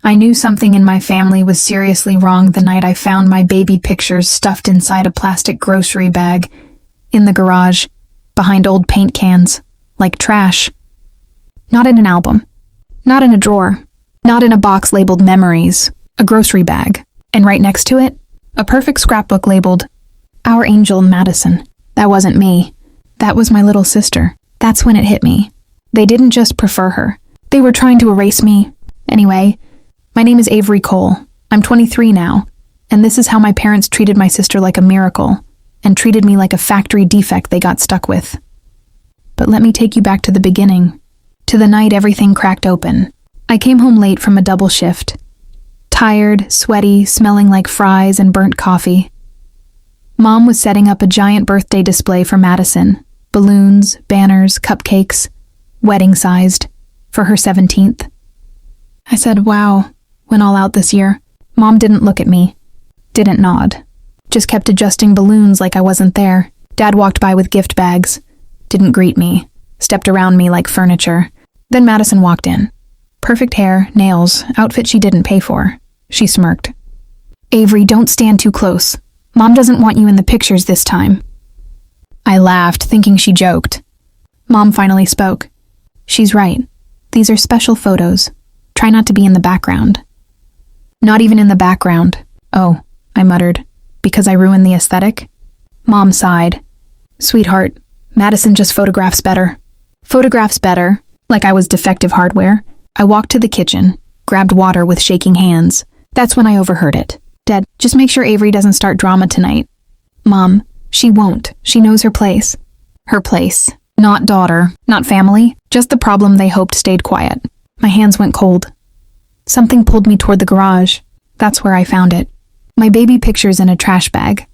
I knew something in my family was seriously wrong the night I found my baby pictures stuffed inside a plastic grocery bag, in the garage, behind old paint cans, like trash. Not in an album. Not in a drawer. Not in a box labeled memories. A grocery bag. And right next to it, a perfect scrapbook labeled, Our Angel Madison. That wasn't me. That was my little sister. That's when it hit me. They didn't just prefer her. They were trying to erase me. Anyway, my name is Avery Cole. I'm 23 now, and this is how my parents treated my sister like a miracle, and treated me like a factory defect they got stuck with. But let me take you back to the beginning, to the night everything cracked open. I came home late from a double shift. Tired, sweaty, smelling like fries and burnt coffee. Mom was setting up a giant birthday display for Madison. Balloons, banners, cupcakes, wedding-sized, for her 17th. I said, wow, went all out this year. Mom didn't look at me. Didn't nod. Just kept adjusting balloons like I wasn't there. Dad walked by with gift bags. Didn't greet me. Stepped around me like furniture. Then Madison walked in. Perfect hair, nails, outfit she didn't pay for. She smirked. Avery, don't stand too close. Mom doesn't want you in the pictures this time. I laughed, thinking she joked. Mom finally spoke. She's right. These are special photos. Try not to be in the background. Not even in the background. Oh, I muttered. Because I ruined the aesthetic? Mom sighed. Sweetheart, Madison just photographs better. Photographs better, like I was defective hardware. I walked to the kitchen, grabbed water with shaking hands. That's when I overheard it. Dad, just make sure Avery doesn't start drama tonight. Mom, she won't. She knows her place. Her place. Not daughter, not family, just the problem they hoped stayed quiet. My hands went cold. Something pulled me toward the garage. That's where I found it. My baby pictures in a trash bag.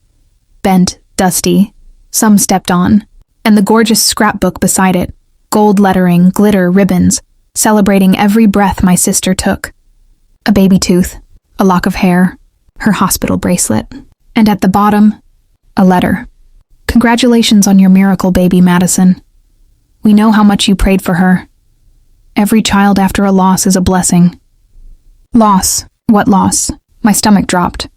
Bent, dusty, some stepped on, and the gorgeous scrapbook beside it. Gold lettering, glitter, ribbons, celebrating every breath my sister took. A baby tooth, a lock of hair, her hospital bracelet, and at the bottom, a letter. Congratulations on your miracle, baby Madison. We know how much you prayed for her. Every child after a loss is a blessing. Loss? What loss? My stomach dropped.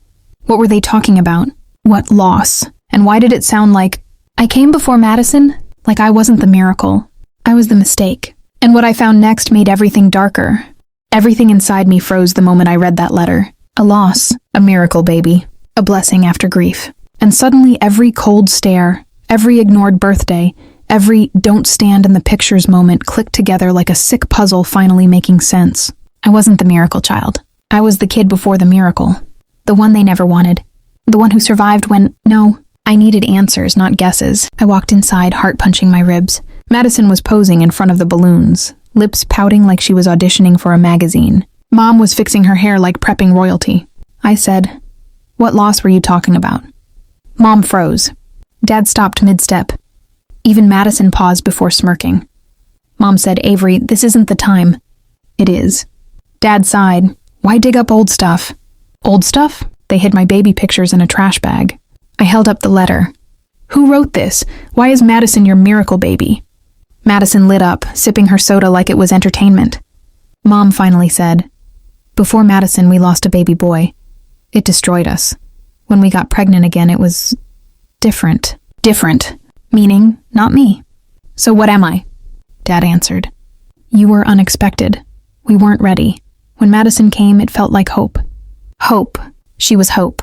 What were they talking about? What loss? And why did it sound like I came before Madison? Like I wasn't the miracle. I was the mistake. And what I found next made everything darker. Everything inside me froze the moment I read that letter. A loss, a miracle baby, a blessing after grief. And suddenly every cold stare, every ignored birthday, every don't stand in the pictures moment clicked together like a sick puzzle finally making sense. I wasn't the miracle child. I was the kid before the miracle. The one they never wanted. The one who survived when, no, I needed answers, not guesses. I walked inside, heart punching my ribs. Madison was posing in front of the balloons, lips pouting like she was auditioning for a magazine. Mom was fixing her hair like prepping royalty. I said, what loss were you talking about? Mom froze. Dad stopped mid-step. Even Madison paused before smirking. Mom said, Avery, this isn't the time. It is. Dad sighed. Why dig up old stuff? Old stuff? They hid my baby pictures in a trash bag. I held up the letter. Who wrote this? Why is Madison your miracle baby? Madison lit up, sipping her soda like it was entertainment. Mom finally said, before Madison, we lost a baby boy. It destroyed us. When we got pregnant again, it was different. Different. Meaning, not me. So what am I? Dad answered. You were unexpected. We weren't ready. When Madison came, it felt like hope. Hope. She was hope.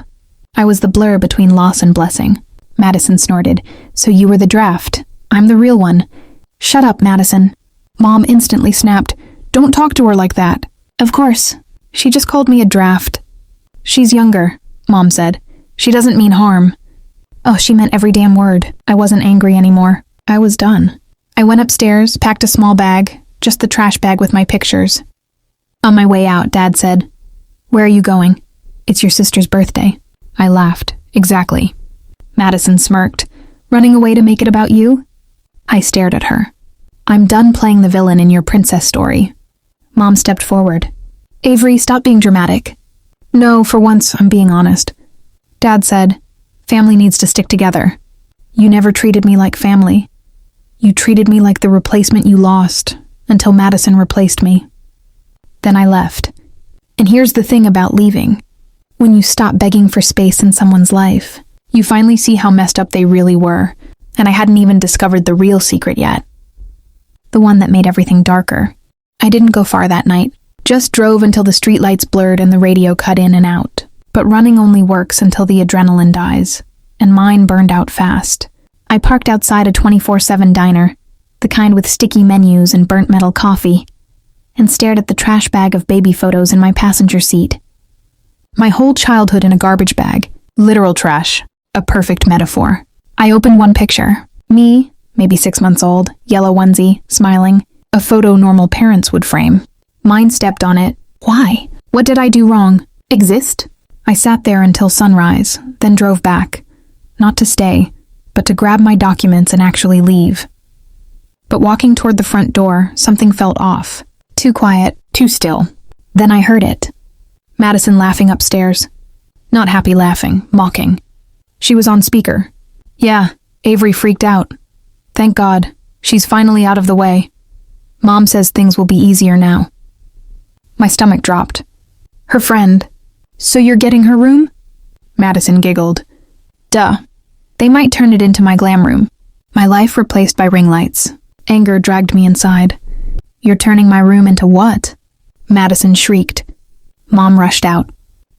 I was the blur between loss and blessing. Madison snorted. So you were the draft. I'm the real one. Shut up, Madison. Mom instantly snapped. Don't talk to her like that. Of course. She just called me a draft. She's younger, Mom said. She doesn't mean harm. Oh, she meant every damn word. I wasn't angry anymore. I was done. I went upstairs, packed a small bag, just the trash bag with my pictures. On my way out, Dad said, Where are you going? It's your sister's birthday. I laughed. Exactly. Madison smirked. Running away to make it about you? I stared at her. I'm done playing the villain in your princess story. Mom stepped forward. Avery, stop being dramatic. No, for once, I'm being honest. Dad said, Family needs to stick together. You never treated me like family. You treated me like the replacement you lost, until Madison replaced me. Then I left. And here's the thing about leaving. When you stop begging for space in someone's life, you finally see how messed up they really were, and I hadn't even discovered the real secret yet. The one that made everything darker. I didn't go far that night, just drove until the streetlights blurred and the radio cut in and out. But running only works until the adrenaline dies, and mine burned out fast. I parked outside a 24/7 diner, the kind with sticky menus and burnt metal coffee, and stared at the trash bag of baby photos in my passenger seat. My whole childhood in a garbage bag, literal trash, a perfect metaphor. I opened one picture, me, maybe 6 months old, yellow onesie, smiling, a photo normal parents would frame. Mine stepped on it. Why? What did I do wrong? Exist? I sat there until sunrise, then drove back. Not to stay, but to grab my documents and actually leave. But walking toward the front door, something felt off. Too quiet, too still. Then I heard it. Madison laughing upstairs. Not happy laughing, mocking. She was on speaker. Yeah, Avery freaked out. Thank God, she's finally out of the way. Mom says things will be easier now. My stomach dropped. Her friend. So you're getting her room? Madison giggled. Duh. They might turn it into my glam room. My life replaced by ring lights. Anger dragged me inside. You're turning my room into what? Madison shrieked. Mom rushed out.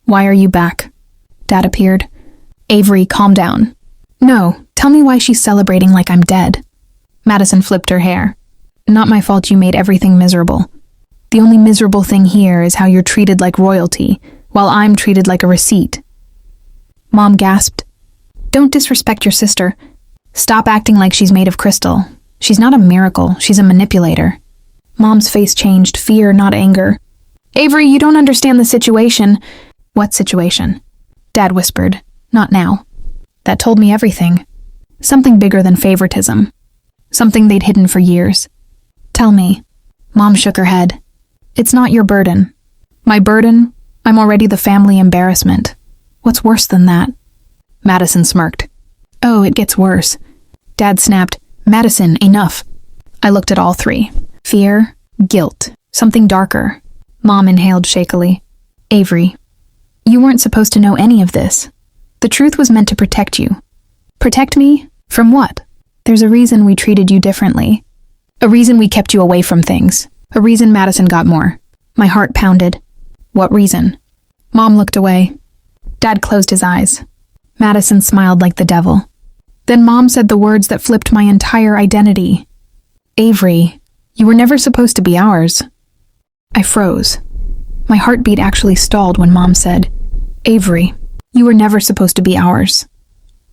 Why are you back? Dad appeared. Avery, calm down. No, tell me why she's celebrating like I'm dead. Madison flipped her hair. Not my fault you made everything miserable. The only miserable thing here is how you're treated like royalty, while I'm treated like a receipt. Mom gasped. Don't disrespect your sister. Stop acting like she's made of crystal. She's not a miracle, she's a manipulator. Mom's face changed, fear, not anger. Avery, you don't understand the situation. What situation? Dad whispered. Not now. That told me everything. Something bigger than favoritism. Something they'd hidden for years. Tell me. Mom shook her head. It's not your burden. My burden? I'm already the family embarrassment. What's worse than that? Madison smirked. Oh, it gets worse. Dad snapped. Madison, enough. I looked at all three. Fear, guilt, something darker. Mom inhaled shakily. Avery, you weren't supposed to know any of this. The truth was meant to protect you. Protect me? From what? There's a reason we treated you differently. A reason we kept you away from things. A reason Madison got more. My heart pounded. What reason? Mom looked away. Dad closed his eyes. Madison smiled like the devil. Then Mom said the words that flipped my entire identity. Avery, you were never supposed to be ours. I froze. My heartbeat actually stalled when Mom said, Avery, you were never supposed to be ours.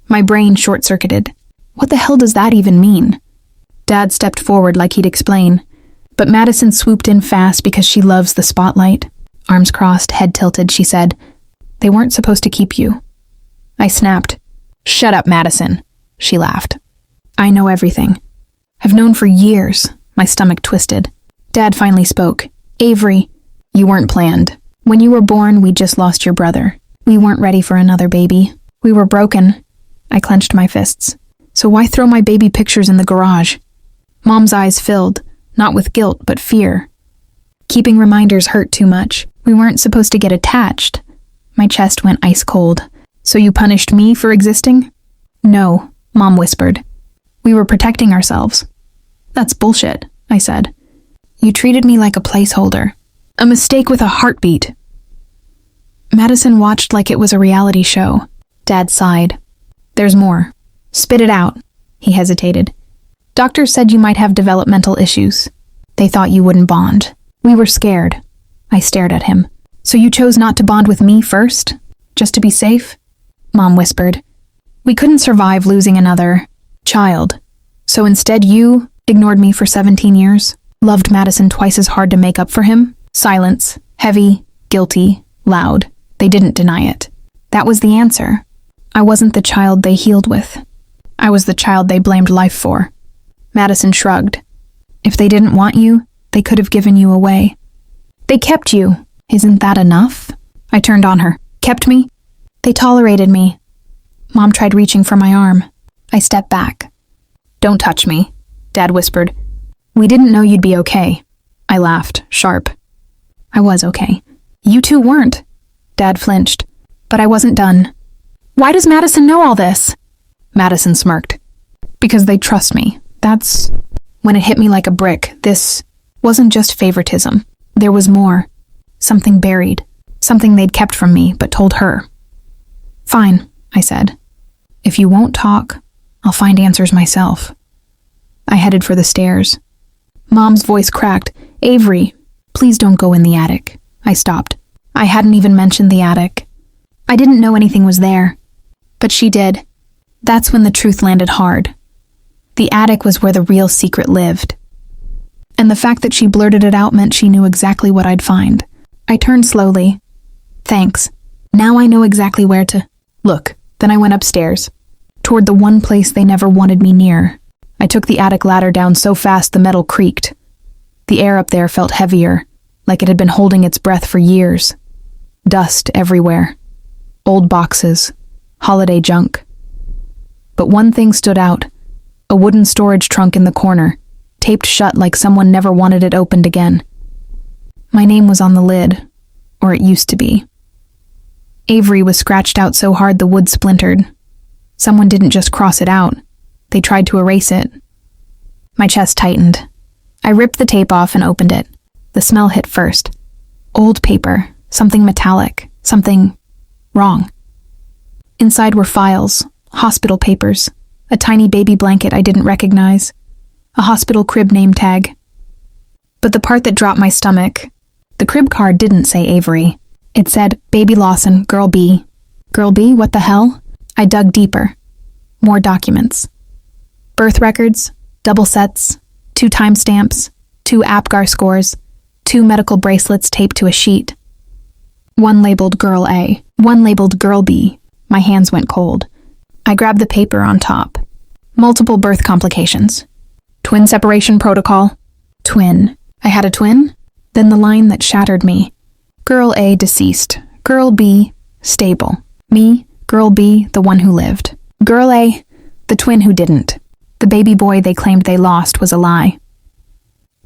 My brain short-circuited. What the hell does that even mean? Dad stepped forward like he'd explain, but Madison swooped in fast because she loves the spotlight. Arms crossed, head tilted, she said, They weren't supposed to keep you. I snapped. Shut up, Madison. She laughed. I know everything. I've known for years. My stomach twisted. Dad finally spoke. Avery, you weren't planned. When you were born, we just lost your brother. We weren't ready for another baby. We were broken. I clenched my fists. So why throw my baby pictures in the garage? Mom's eyes filled, not with guilt, but fear. Keeping reminders hurt too much. We weren't supposed to get attached. My chest went ice cold. So you punished me for existing? No, Mom whispered. We were protecting ourselves. That's bullshit, I said. You treated me like a placeholder. A mistake with a heartbeat. Madison watched like it was a reality show. Dad sighed. There's more. Spit it out. He hesitated. Doctors said you might have developmental issues. They thought you wouldn't bond. We were scared. I stared at him. So you chose not to bond with me first? Just to be safe? Mom whispered. We couldn't survive losing another child. So instead you ignored me for 17 years? Loved Madison twice as hard to make up for him? Silence. Heavy, guilty, loud. They didn't deny it. That was the answer. I wasn't the child they healed with. I was the child they blamed life for. Madison shrugged. If they didn't want you, they could have given you away. They kept you. Isn't that enough? I turned on her. Kept me? They tolerated me. Mom tried reaching for my arm. I stepped back. Don't touch me, Dad whispered. We didn't know you'd be okay. I laughed, sharp. I was okay. You two weren't. Dad flinched. But I wasn't done. Why does Madison know all this? Madison smirked. Because they trust me. That's when it hit me like a brick. This wasn't just favoritism. There was more. Something buried. Something they'd kept from me, but told her. Fine, I said. If you won't talk, I'll find answers myself. I headed for the stairs. Mom's voice cracked. Avery, please don't go in the attic. I stopped. I hadn't even mentioned the attic. I didn't know anything was there. But she did. That's when the truth landed hard. The attic was where the real secret lived. And the fact that she blurted it out meant she knew exactly what I'd find. I turned slowly. Thanks. Now I know exactly where to look. Then I went upstairs, toward the one place they never wanted me near. I took the attic ladder down so fast the metal creaked. The air up there felt heavier, like it had been holding its breath for years. Dust everywhere. Old boxes. Holiday junk. But one thing stood out. A wooden storage trunk in the corner, taped shut like someone never wanted it opened again. My name was on the lid, or it used to be. Avery was scratched out so hard the wood splintered. Someone didn't just cross it out. They tried to erase it. My chest tightened. I ripped the tape off and opened it. The smell hit first. Old paper, something metallic, something wrong. Inside were files, hospital papers, a tiny baby blanket I didn't recognize, a hospital crib name tag. But the part that dropped my stomach, the crib card didn't say Avery. It said, Baby Lawson, Girl B. Girl B, what the hell? I dug deeper. More documents. Birth records, double sets, 2 timestamps, 2 APGAR scores, 2 medical bracelets taped to a sheet. One labeled Girl A, one labeled Girl B. My hands went cold. I grabbed the paper on top. Multiple birth complications. Twin separation protocol. Twin. I had a twin? Then the line that shattered me. Girl A deceased. Girl B stable. Me, Girl B, the one who lived. Girl A, the twin who didn't. The baby boy they claimed they lost was a lie.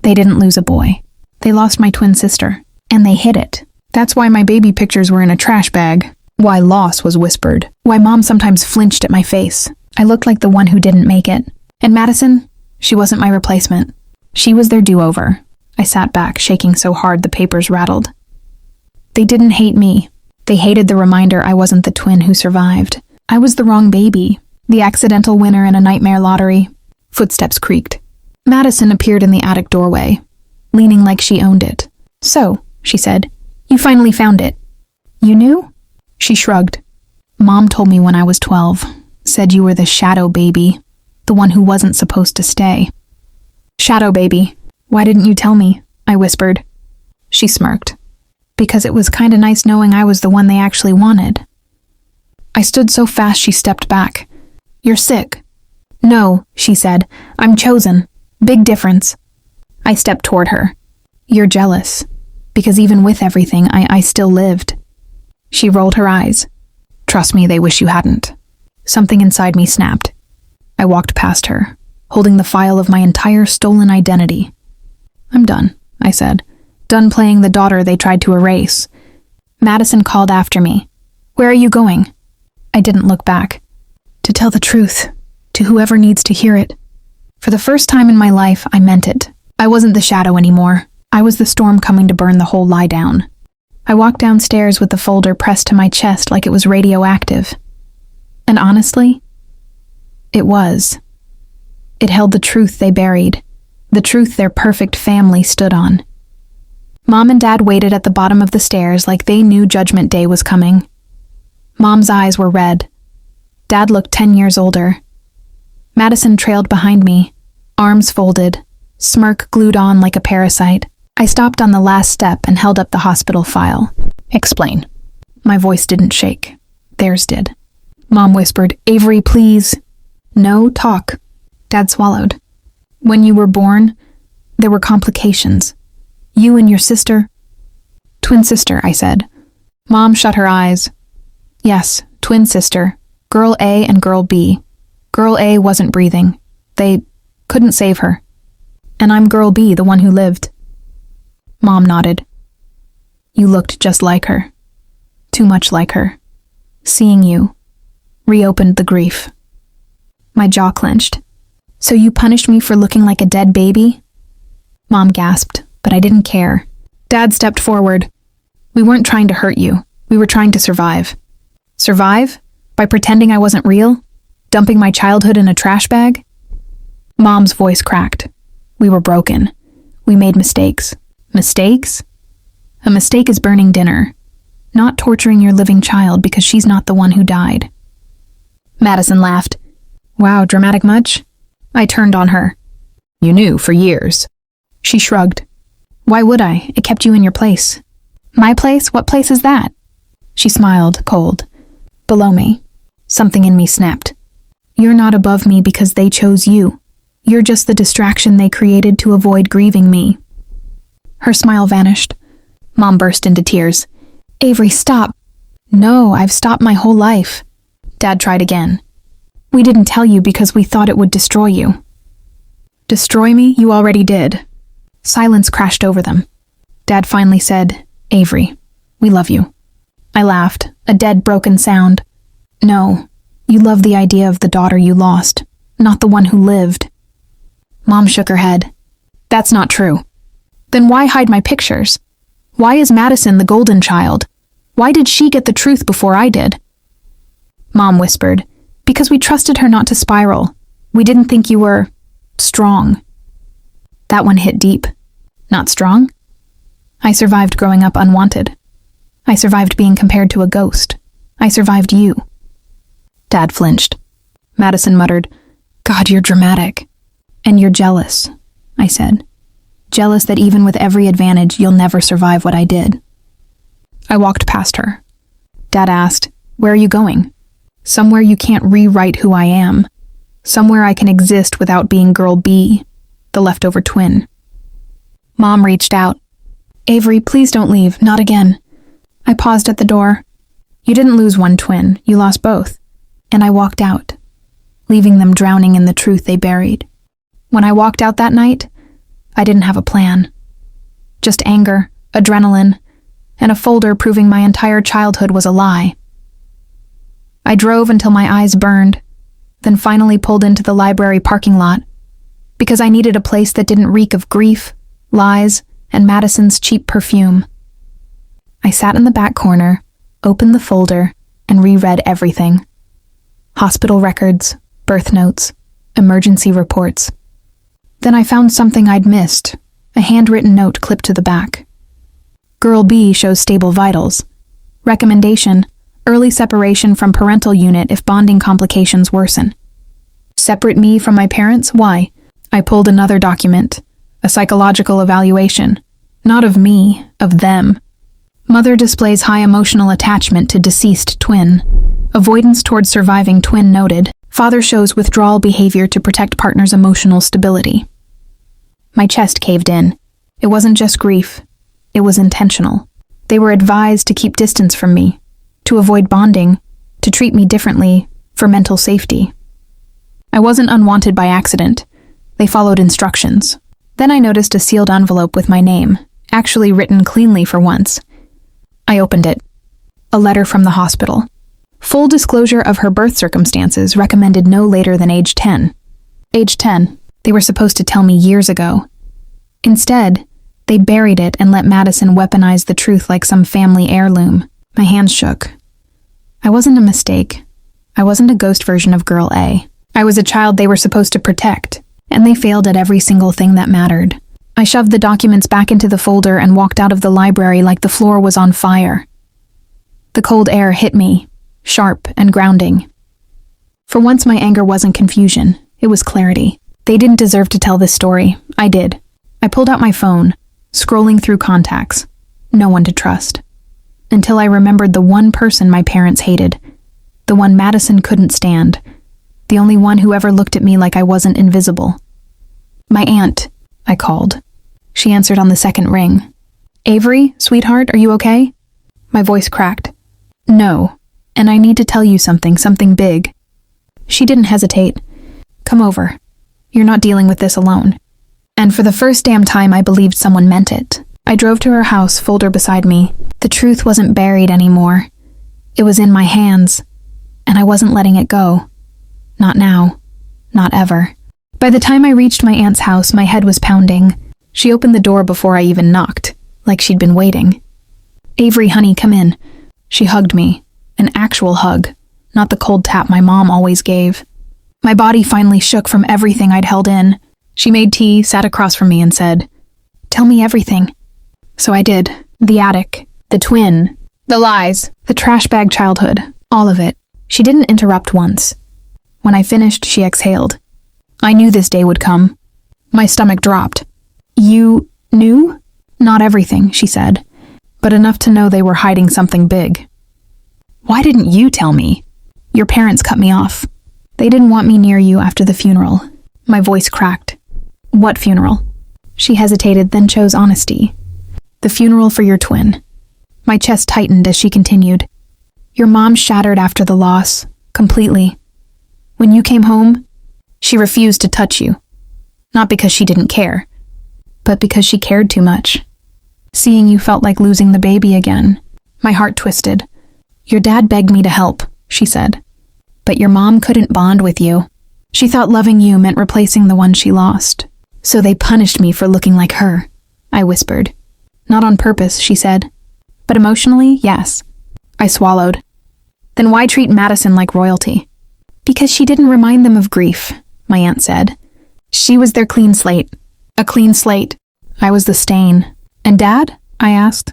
They didn't lose a boy. They lost my twin sister. And they hid it. That's why my baby pictures were in a trash bag. Why loss was whispered. Why Mom sometimes flinched at my face. I looked like the one who didn't make it. And Madison, she wasn't my replacement. She was their do-over. I sat back, shaking so hard the papers rattled. They didn't hate me. They hated the reminder I wasn't the twin who survived. I was the wrong baby. The accidental winner in a nightmare lottery. Footsteps creaked. Madison appeared in the attic doorway, leaning like she owned it. So, she said, you finally found it. You knew? She shrugged. Mom told me when I was 12. Said you were the shadow baby. The one who wasn't supposed to stay. Shadow baby. Why didn't you tell me? I whispered. She smirked. Because it was kinda nice knowing I was the one they actually wanted. I stood so fast she stepped back. You're sick. No, she said. I'm chosen. Big difference. I stepped toward her. You're jealous. Because even with everything, I still lived. She rolled her eyes. Trust me, they wish you hadn't. Something inside me snapped. I walked past her, holding the file of my entire stolen identity. I'm done, I said. Done playing the daughter they tried to erase. Madison called after me. Where are you going? I didn't look back. To tell the truth, to whoever needs to hear it. For the first time in my life, I meant it. I wasn't the shadow anymore. I was the storm coming to burn the whole lie down. I walked downstairs with the folder pressed to my chest like it was radioactive. And honestly, it was. It held the truth they buried, the truth their perfect family stood on. Mom and Dad waited at the bottom of the stairs like they knew Judgment Day was coming. Mom's eyes were red. Dad looked 10 years older. Madison trailed behind me, arms folded, smirk glued on like a parasite. I stopped on the last step and held up the hospital file. Explain. My voice didn't shake. Theirs did. Mom whispered, Avery, please. No, talk. Dad swallowed. When you were born, there were complications. You and your sister. Twin sister, I said. Mom shut her eyes. Yes, twin sister. Girl A and Girl B. Girl A wasn't breathing. They couldn't save her. And I'm Girl B, the one who lived. Mom nodded. You looked just like her. Too much like her. Seeing you reopened the grief. My jaw clenched. So you punished me for looking like a dead baby? Mom gasped, but I didn't care. Dad stepped forward. We weren't trying to hurt you. We were trying to survive. Survive? By pretending I wasn't real? Dumping my childhood in a trash bag? Mom's voice cracked. We were broken. We made mistakes. Mistakes? A mistake is burning dinner, not torturing your living child because she's not the one who died. Madison laughed. Wow, dramatic much? I turned on her. You knew for years. She shrugged. Why would I? It kept you in your place. My place? What place is that? She smiled, cold. Below me. Something in me snapped. You're not above me because they chose you. You're just the distraction they created to avoid grieving me. Her smile vanished. Mom burst into tears. Avery, stop. No, I've stopped my whole life. Dad tried again. We didn't tell you because we thought it would destroy you. Destroy me? You already did. Silence crashed over them. Dad finally said, Avery, we love you. I laughed, a dead, broken sound. No, you love the idea of the daughter you lost, not the one who lived. Mom shook her head. That's not true. Then why hide my pictures? Why is Madison the golden child? Why did she get the truth before I did? Mom whispered, because we trusted her not to spiral. We didn't think you were strong. That one hit deep. Not strong? I survived growing up unwanted. I survived being compared to a ghost. I survived you. Dad flinched. Madison muttered, God, you're dramatic. And you're jealous, I said. Jealous that even with every advantage, you'll never survive what I did. I walked past her. Dad asked, where are you going? Somewhere you can't rewrite who I am. Somewhere I can exist without being girl B, the leftover twin. Mom reached out. Avery, please don't leave, not again. I paused at the door. You didn't lose one twin, you lost both. And I walked out, leaving them drowning in the truth they buried. When I walked out that night, I didn't have a plan. Just anger, adrenaline, and a folder proving my entire childhood was a lie. I drove until my eyes burned, then finally pulled into the library parking lot, because I needed a place that didn't reek of grief, lies, and Madison's cheap perfume. I sat in the back corner, opened the folder, and reread everything. Hospital records, birth notes, emergency reports. Then I found something I'd missed, a handwritten note clipped to the back. Girl B shows stable vitals. Recommendation, early separation from parental unit if bonding complications worsen. Separate me from my parents? Why? I pulled another document, a psychological evaluation. Not of me, of them. Mother displays high emotional attachment to deceased twin. Avoidance towards surviving twin noted. Father shows withdrawal behavior to protect partner's emotional stability. My chest caved in. It wasn't just grief. It was intentional. They were advised to keep distance from me, to avoid bonding, to treat me differently, for mental safety. I wasn't unwanted by accident. They followed instructions. Then I noticed a sealed envelope with my name, actually written cleanly for once. I opened it. A letter from the hospital. Full disclosure of her birth circumstances recommended no later than age 10. Age 10. They were supposed to tell me years ago. Instead, they buried it and let Madison weaponize the truth like some family heirloom. My hands shook. I wasn't a mistake. I wasn't a ghost version of Girl A. I was a child they were supposed to protect, and they failed at every single thing that mattered. I shoved the documents back into the folder and walked out of the library like the floor was on fire. The cold air hit me, sharp and grounding. For once my anger wasn't confusion, it was clarity. They didn't deserve to tell this story. I did. I pulled out my phone, scrolling through contacts. No one to trust. Until I remembered the one person my parents hated. The one Madison couldn't stand. The only one who ever looked at me like I wasn't invisible. My aunt, I called. She answered on the second ring. Avery, sweetheart, are you okay? My voice cracked. No, and I need to tell you something big. She didn't hesitate. Come over. You're not dealing with this alone. And for the first damn time I believed someone meant it. I drove to her house, folder beside me. The truth wasn't buried anymore. It was in my hands, and I wasn't letting it go. Not now. Not ever. By the time I reached my aunt's house, my head was pounding. She opened the door before I even knocked, like she'd been waiting. "Avery, honey, come in." She hugged me. An actual hug, not the cold tap my mom always gave. My body finally shook from everything I'd held in. She made tea, sat across from me, and said, "Tell me everything." So I did. The attic, the twin, the lies, the trash bag childhood, all of it. She didn't interrupt once. When I finished, she exhaled. I knew this day would come. My stomach dropped. "You knew?" "Not everything," she said, "but enough to know they were hiding something big." "Why didn't you tell me?" "Your parents cut me off. They didn't want me near you after the funeral." My voice cracked. "What funeral?" She hesitated, then chose honesty. "The funeral for your twin." My chest tightened as she continued. "Your mom shattered after the loss, completely. When you came home, she refused to touch you. Not because she didn't care, but because she cared too much. Seeing you felt like losing the baby again." My heart twisted. "Your dad begged me to help," she said. "But your mom couldn't bond with you. She thought loving you meant replacing the one she lost. So they punished me for looking like her," I whispered. "Not on purpose," she said. "But emotionally, yes." I swallowed. "Then why treat Madison like royalty?" "Because she didn't remind them of grief," my aunt said. "She was their clean slate. A clean slate. I was the stain." "And Dad?" I asked.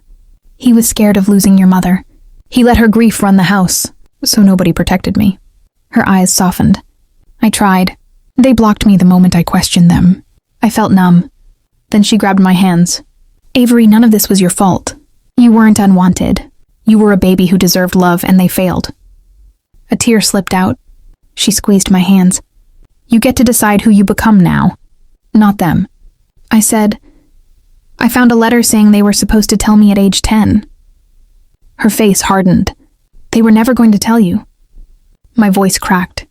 "He was scared of losing your mother. He let her grief run the house, so nobody protected me." Her eyes softened. "I tried. They blocked me the moment I questioned them." I felt numb. Then she grabbed my hands. "Avery, none of this was your fault. You weren't unwanted. You were a baby who deserved love, and they failed." A tear slipped out. She squeezed my hands. "You get to decide who you become now, not them." I said, "I found a letter saying they were supposed to tell me at age 10. Her face hardened. "They were never going to tell you." My voice cracked.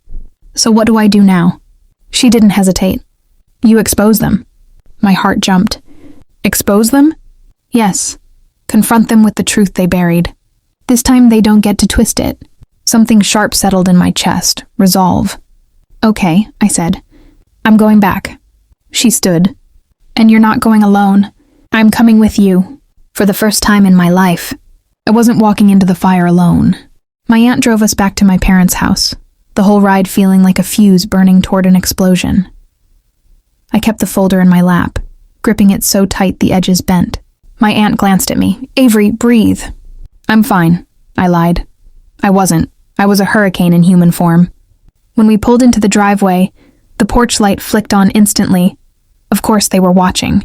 "So what do I do now?" She didn't hesitate. "You expose them." My heart jumped. "Expose them?" "Yes. Confront them with the truth they buried. This time they don't get to twist it." Something sharp settled in my chest. Resolve. "Okay," I said. "I'm going back." She stood. "And you're not going alone. I'm coming with you. For the first time in my life." I wasn't walking into the fire alone. My aunt drove us back to my parents' house, the whole ride feeling like a fuse burning toward an explosion. I kept the folder in my lap, gripping it so tight the edges bent. My aunt glanced at me. "Avery, breathe." "I'm fine," I lied. I wasn't. I was a hurricane in human form. When we pulled into the driveway, the porch light flicked on instantly. Of course they were watching.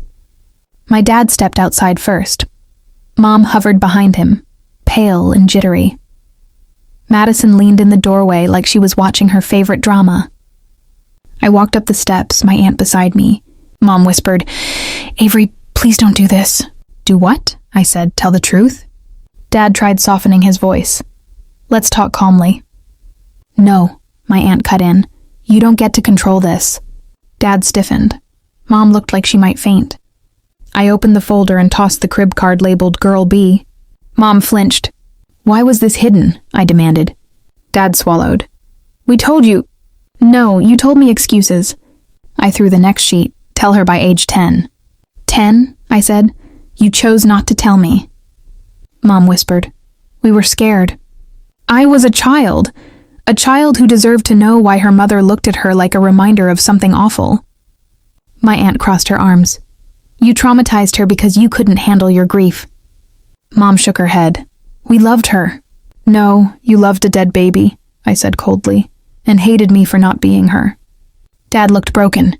My dad stepped outside first. Mom hovered behind him, pale and jittery. Madison leaned in the doorway like she was watching her favorite drama. I walked up the steps, my aunt beside me. Mom whispered, "Avery, please don't do this." "Do what?" I said. "Tell the truth?" Dad tried softening his voice. "Let's talk calmly." "No," my aunt cut in. "You don't get to control this." Dad stiffened. Mom looked like she might faint. I opened the folder and tossed the crib card labeled Girl B. Mom flinched. "Why was this hidden?" I demanded. Dad swallowed. "We told you." "No, you told me excuses." I threw the next sheet. "Tell her by age 10. 10, I said. "You chose not to tell me." Mom whispered. "We were scared." I was a child who deserved to know why her mother looked at her like a reminder of something awful. My aunt crossed her arms. "You traumatized her because you couldn't handle your grief." Mom shook her head. "We loved her." "No, you loved a dead baby," I said coldly, "and hated me for not being her." Dad looked broken.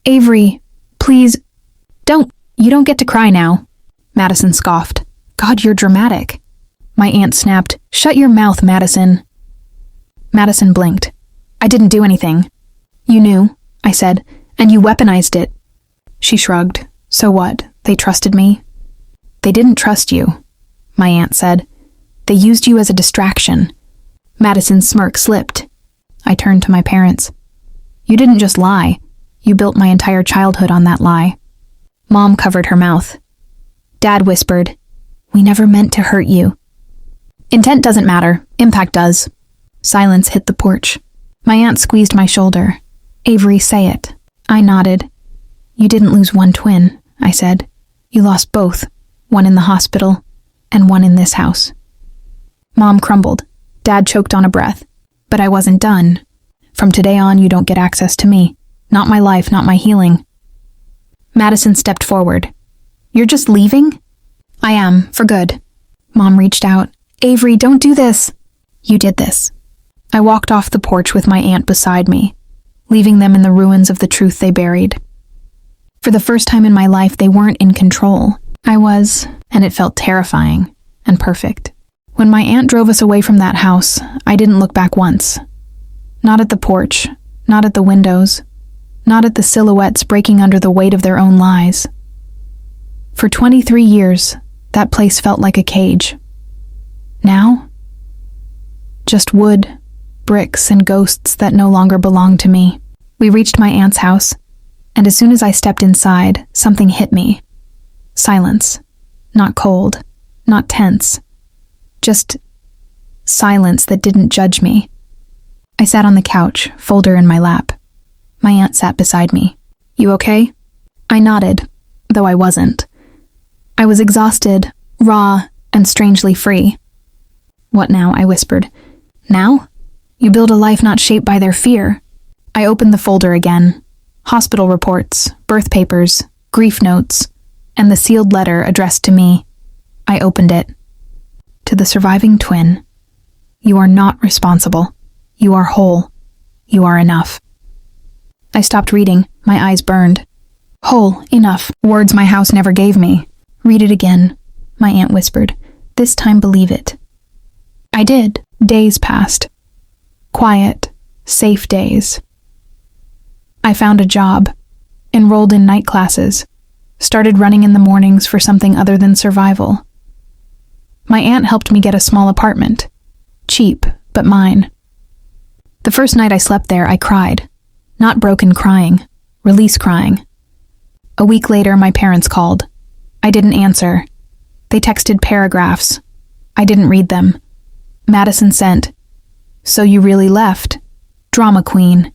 "Avery, please, you don't get to cry now." Madison scoffed. "God, you're dramatic." My aunt snapped, "Shut your mouth, Madison." Madison blinked. "I didn't do anything." "You knew," I said, "and you weaponized it." She shrugged. "So what? They trusted me?" "They didn't trust you," my aunt said. "They used you as a distraction." Madison's smirk slipped. I turned to my parents. "You didn't just lie. You built my entire childhood on that lie." Mom covered her mouth. Dad whispered, "We never meant to hurt you." Intent doesn't matter, impact does. Silence hit the porch. My aunt squeezed my shoulder. "Avery, say it." I nodded. "You didn't lose one twin," I said. "You lost both, one in the hospital and one in this house." Mom crumbled. Dad choked on a breath. "But I wasn't done. From today on, you don't get access to me. Not my life, not my healing." Madison stepped forward. "You're just leaving?" "I am, for good." Mom reached out. "Avery, don't do this." "You did this." I walked off the porch with my aunt beside me, leaving them in the ruins of the truth they buried. For the first time in my life, they weren't in control. I was, and it felt terrifying and perfect. When my aunt drove us away from that house, I didn't look back once. Not at the porch, not at the windows, not at the silhouettes breaking under the weight of their own lies. For 23 years, that place felt like a cage. Now? Just wood, bricks, and ghosts that no longer belonged to me. We reached my aunt's house, and as soon as I stepped inside, something hit me. Silence. Not cold, not tense. Just silence that didn't judge me. I sat on the couch, folder in my lap. My aunt sat beside me. "You okay?" I nodded, though I wasn't. I was exhausted, raw, and strangely free. "What now?" I whispered. "Now? You build a life not shaped by their fear." I opened the folder again. Hospital reports, birth papers, grief notes, and the sealed letter addressed to me. I opened it. "To the surviving twin, you are not responsible. You are whole. You are enough." I stopped reading. My eyes burned. "Whole, enough," words my house never gave me. "Read it again," my aunt whispered. "This time believe it." I did. Days passed. Quiet, safe days. I found a job, enrolled in night classes, started running in the mornings for something other than survival. My aunt helped me get a small apartment. Cheap, but mine. The first night I slept there, I cried. Not broken crying, release crying. A week later, my parents called. I didn't answer. They texted paragraphs. I didn't read them. Madison sent, "So you really left? Drama queen."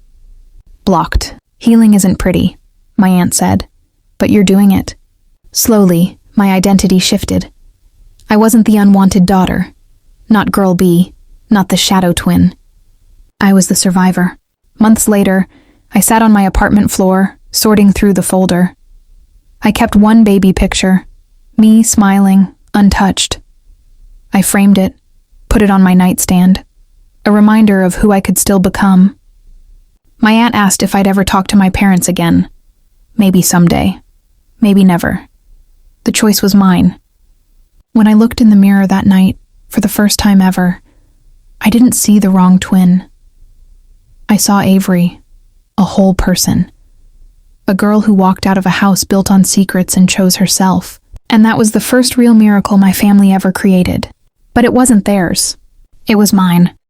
Blocked. "Healing isn't pretty," my aunt said, "but you're doing it." Slowly, my identity shifted. I wasn't the unwanted daughter, not girl B, not the shadow twin. I was the survivor. Months later, I sat on my apartment floor, sorting through the folder. I kept one baby picture, me smiling, untouched. I framed it, put it on my nightstand, a reminder of who I could still become. My aunt asked if I'd ever talk to my parents again. Maybe someday. Maybe never. The choice was mine. When I looked in the mirror that night, for the first time ever, I didn't see the wrong twin. I saw Avery, a whole person. A girl who walked out of a house built on secrets and chose herself. And that was the first real miracle my family ever created. But it wasn't theirs. It was mine.